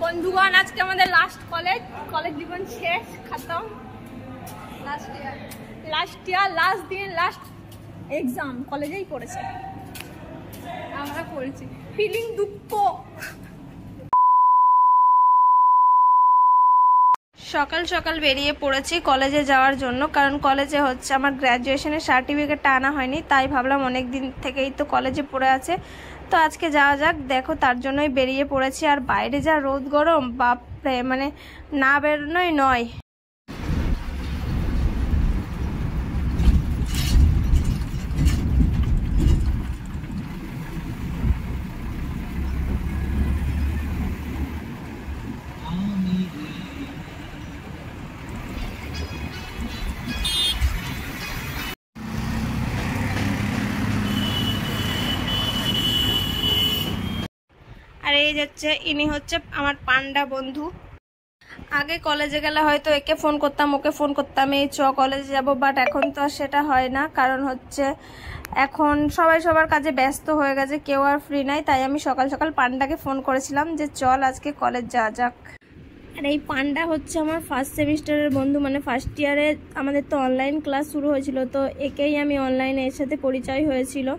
বন্ধুগণ আজকে আমাদের লাস্ট কলেজ জীবন শেষ খতম। লাস্ট ইয়ার লাস্ট দিন লাস্ট এক্সাম কলেজেই পড়েছে, আমরা পড়েছি। ফিলিং দুঃখ। সকাল সকাল বেরিয়ে পড়েছি কলেজে যাওয়ার জন্য, কারণ কলেজে হচ্ছে আমার গ্র্যাজুয়েশনের সার্টিফিকেটটা আনা হয়নি, তাই ভাবলাম অনেক দিন থেকেই তো কলেজে পড়ে আছে, তো আজকে যাওয়া যাক। দেখো তার জন্যই বেরিয়ে পড়েছি। আর বাইরে যা রোদ গরম, বাপরে, মানে না বেরোনোই নয়। আর এই যাচ্ছে, ইনি হচ্ছে আমার পান্ডা বন্ধু। আগে কলেজে গেলে হয়তো একে ফোন করতাম, ওকে ফোন করতাম, এই কলেজে যাব, বাট এখন তো আর সেটা হয় না, কারণ হচ্ছে এখন সবাই সবার কাজে ব্যস্ত হয়ে গেছে, কেউ আর ফ্রি নাই। তাই আমি সকাল সকাল পান্ডাকে ফোন করেছিলাম যে চল আজকে কলেজ যাওয়া যাক। আর এই পান্ডা হচ্ছে আমার ফার্স্ট সেমিস্টারের বন্ধু, মানে ফার্স্ট ইয়ারে আমাদের তো অনলাইন ক্লাস শুরু হয়েছিল, তো একেই আমি অনলাইনে এর সাথে পরিচয় হয়েছিল।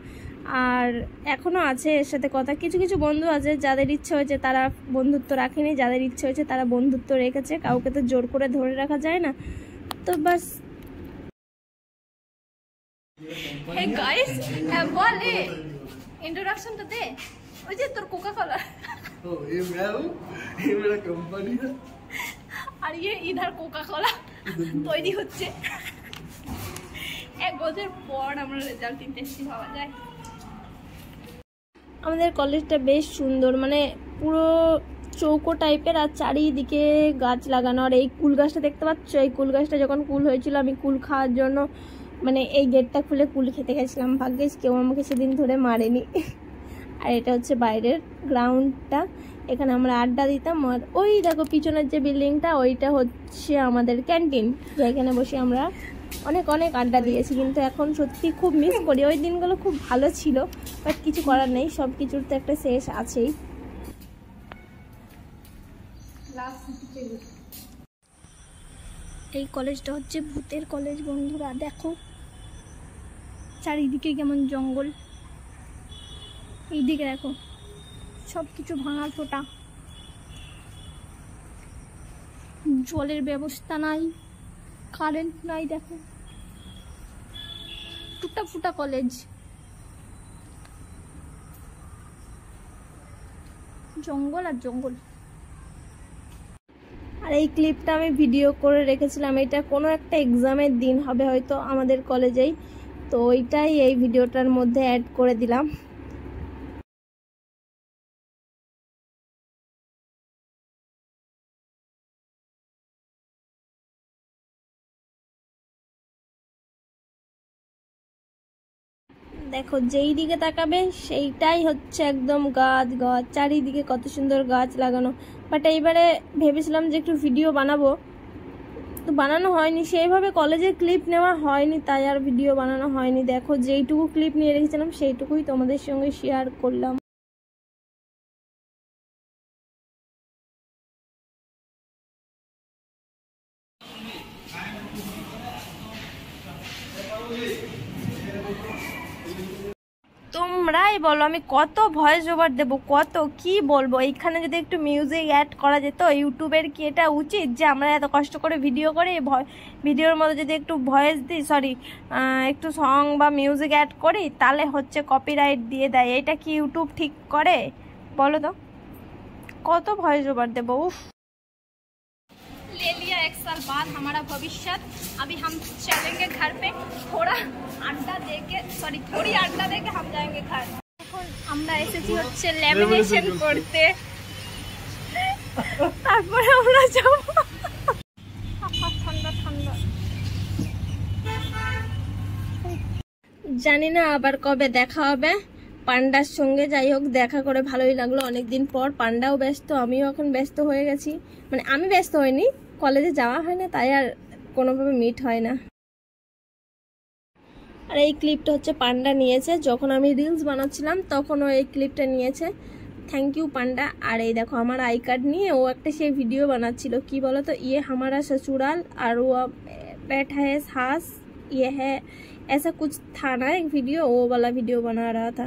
আর এখনও আছে এর সাথে কথা। কিছু কিছু বন্ধু আছে যাদের ইচ্ছে হয়েছে তারা বন্ধুত্ব রাখেনি, যাদের ইচ্ছে হয়েছে তারা বন্ধুত্ব রেখেছে, কাউকে তো জোর করে ধরে রাখা যায় না, তো বাস। হে গাইস, বলে इंट्रोडक्शन तो दे। ওই যে তোর কোকা কোলা। ओ ये मैं हूँ, ये मेरा कंपनी है। আর ये इधर কোকা কোলা তৈরি হচ্ছে। এক বছর পর আমরা রেজাল্ট ইন্টারেস্টিং পাওয়া যায়। আমাদের কলেজটা বেশ সুন্দর, মানে পুরো চৌকো টাইপের, আর চারিদিকে গাছ লাগানো। আর এই কুল গাছটা দেখতে পাচ্ছ, এই কুল গাছটা যখন কুল হয়েছিল আমি কুল খাওয়ার জন্য মানে এই গেটটা খুলে কুল খেতে গেছিলাম, ভাগ্যিস কেউ আমাকে সেদিন ধরে মারেনি। আর এটা হচ্ছে বাইরের গ্রাউন্ডটা, এখানে আমরা আড্ডা দিতাম। আর ওই দেখো পিছনের যে বিল্ডিংটা, ওইটা হচ্ছে আমাদের ক্যান্টিন, যেখানে বসে আমরা অনেক অনেক আড্ডা দিয়েছি। কিন্তু এখন সত্যি খুব মিস করি, ওই দিনগুলো খুব ভালো ছিল, বাট কিছু করার নেই, সব কিছুর তো একটা শেষ আছেই। এই কলেজটা হচ্ছে ভূতের কলেজ বন্ধুরা, দেখো চারিদিকে কেমন জঙ্গল, এইদিকে দেখো সব কিছু ভাঙা ফোটা, জলের ব্যবস্থা নাই, কারেন্ট নাই, দেখো টুটা ফুটা কলেজ, জঙ্গল আর জঙ্গল। আর এই ক্লিপটা আমি ভিডিও করে রেখেছিলাম, এটা কোনো একটা এক্সামের দিন হবে হয়তো আমাদের কলেজেই, তো ওইটাই এই ভিডিওটার মধ্যে অ্যাড করে দিলাম। দেখো যেই দিকে তাকাবে সেইটাই হচ্ছে একদম গাছ গাছ, চারিদিকে কত সুন্দর গাছ লাগানো। বাট এইবারে ভেবেছিলাম যে একটু ভিডিও বানাবো, তো বানানো হয়নি, সেইভাবে কলেজের ক্লিপ নেওয়া হয়নি, তাই আর ভিডিও বানানো হয়নি। দেখো যেইটুকু ক্লিপ নিয়ে রেখেছিলাম সেইটুকুই তোমাদের সঙ্গে শেয়ার করলাম। তোমরাই বলো আমি কত ভয়েস ওভার দেবো, কত কি বলবো। এইখানে যদি একটু মিউজিক অ্যাড করা যেত, ইউটিউবের কি এটা উচিত যে আমরা এত কষ্ট করে ভিডিও করি, ভিডিওর মধ্যে যদি একটু ভয়েস দিই, সরি একটু সং বা মিউজিক অ্যাড করি, তাহলে হচ্ছে কপিরাইট দিয়ে দেয়। এটা কি ইউটিউব ঠিক করে বলো তো? কত ভয়েস ওভার দেবো, উফ। ले लिया 1 साल बाद हमारा भविष्य, अभी हम चलेंगे घर पे, थोड़ा अड्डा देके, सॉरी थोड़ी अड्डा देके हम जाएंगे घर। এখন আমরা এসেছি হচ্ছে ল্যামিনেশন করতে, তারপরে আমরা যাব। ঠান্ডা ঠান্ডা, জানি না আবার কবে দেখা হবে পান্ডার সঙ্গে। যাই হোক, দেখা করে ভালোই লাগলো অনেকদিন পর। পান্ডাও ব্যস্ত, আমিও এখন ব্যস্ত হয়ে গেছি, মানে আমি ব্যস্ত হইনি, কলেজে যাওয়া হয় না, তাই আর কোনোভাবে মিট হয় না। আর এই ক্লিপটা হচ্ছে পান্ডা নিয়েছে, যখন আমি রিলস বানাচ্ছিলাম তখনও এই ক্লিপটা নিয়েছে। থ্যাংক ইউ পান্ডা। আর এই দেখো আমার আই কার্ড নিয়ে ও একটা সেই ভিডিও বানাচ্ছিল, কি বলো তো, ইয়ে हमारा ससुराल और वो बैठा है सास ये है, ऐसा कुछ था ना एक वीडियो, वो वाला वीडियो बना रहा था।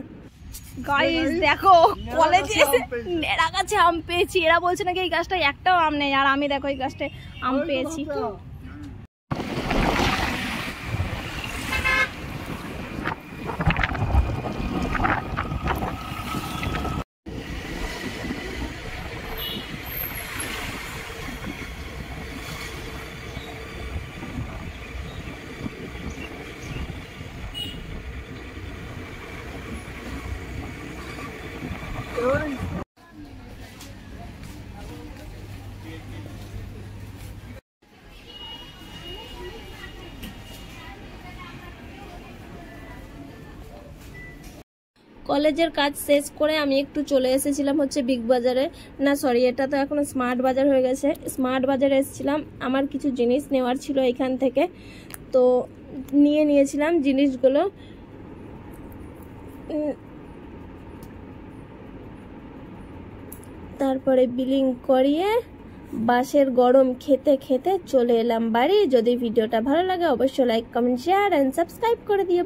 গাইস দেখো কলেজে এসে নেড়া গাছে আম পেয়েছি, এরা বলছে নাকি এই গাছটায় একটাও আম নেই, আর আমি দেখো এই গাছটায় আম পেয়েছি। কলেজের কাজ শেষ করে আমি একটু চলে এসেছিলাম হচ্ছে বিগ বাজারে, না সরি এটা তো এখন স্মার্ট বাজার হয়ে গেছে, স্মার্ট বাজারে এসেছিলাম, আমার কিছু জিনিস নেওয়ার ছিল এখান থেকে, তো নিয়েছিলাম জিনিসগুলো। তারপরে বিলিং করিয়ে বাসের গরম খেতে খেতে চলে এলাম বাড়ি। যদি ভিডিওটা ভালো লাগে অবশ্যই like comment share and subscribe করে দিও।